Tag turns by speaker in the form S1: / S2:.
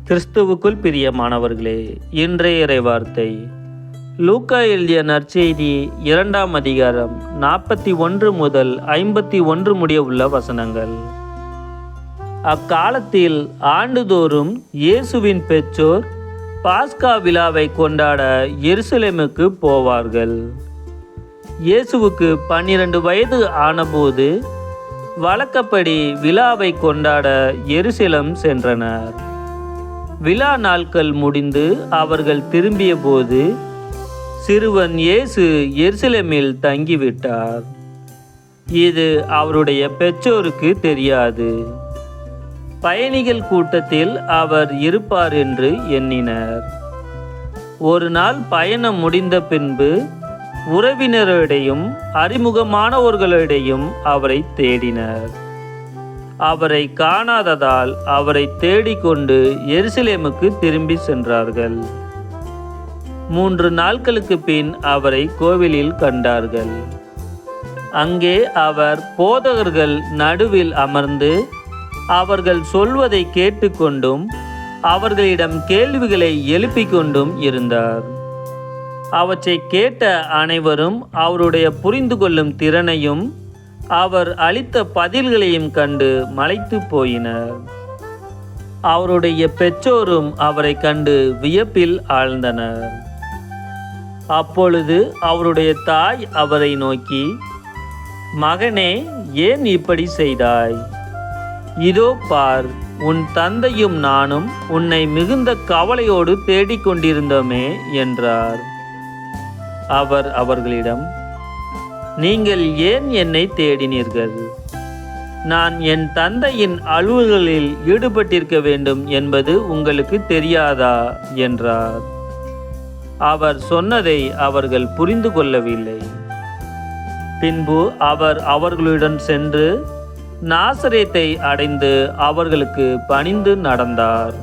S1: கிறிஸ்துவுக்குள் பிரியமானவர்களே, இன்றைய இறைவார்த்தை லூக்கா எழுதிய நற்செய்தி 2ஆம் அதிகாரம் 41 முதல் 51 முடிய உள்ள வசனங்கள். அக்காலத்தில் ஆண்டுதோறும் இயேசுவின் பெற்றோர் பாஸ்கா விழாவை கொண்டாட எருசலேமுக்கு போவார்கள். இயேசுவுக்கு 12 வயது ஆனபோது வழக்கப்படி விழாவை கொண்டாட எருசலேம் சென்றனர். விழா நாட்கள் முடிந்து அவர்கள் திரும்பிய போது சிறுவன் இயேசு எருசலேமில் தங்கிவிட்டார். இது அவருடைய பெற்றோருக்கு தெரியாது. பயணிகள் கூட்டத்தில் அவர் இருப்பார் என்று எண்ணினர். ஒரு நாள் பயணம் முடிந்த பின்பு உறவினரிடையும் அறிமுகமானவர்களிடையும் அவரை தேடினர். அவரை காணாததால் அவரை தேடிக்கொண்டு எருசலேமுக்கு திரும்பி சென்றார்கள். 3 நாட்களுக்கு பின் அவரை கோவிலில் கண்டார்கள். அங்கே அவர் போதகர்கள் நடுவில் அமர்ந்து அவர்கள் சொல்வதை கேட்டுக்கொண்டும் அவர்களிடம் கேள்விகளை எழுப்பிக் கொண்டும் இருந்தார். அவற்றை கேட்ட அனைவரும் அவருடைய புரிந்து கொள்ளும் திறனையும் அவர் அளித்த பதில்களையும் கண்டு மலைத்து போயினர். அவருடைய பெற்றோரும் அவரை கண்டு வியப்பில் ஆழ்ந்தனர். அப்பொழுது அவருடைய தாய் அவரை நோக்கி, மகனே, ஏன் இப்படி செய்தாய்? இதோ பார், உன் தந்தையும் நானும் உன்னை மிகுந்த கவலையோடு தேடிக்கொண்டிருந்தோமே என்றார். அவர் அவர்களிடம், நீங்கள் ஏன் என்னை தேடினீர்கள்? நான் என் தந்தையின் அலுவல்களில் ஈடுபட்டிருக்க வேண்டும் என்பது உங்களுக்கு தெரியாதா என்றார். அவர் சொன்னதை அவர்கள் புரிந்து கொள்ளவில்லை. பின்பு அவர் அவர்களுடன் சென்று நாசரேத்தை அடைந்து அவர்களுக்கு பணிந்து நடந்தார்.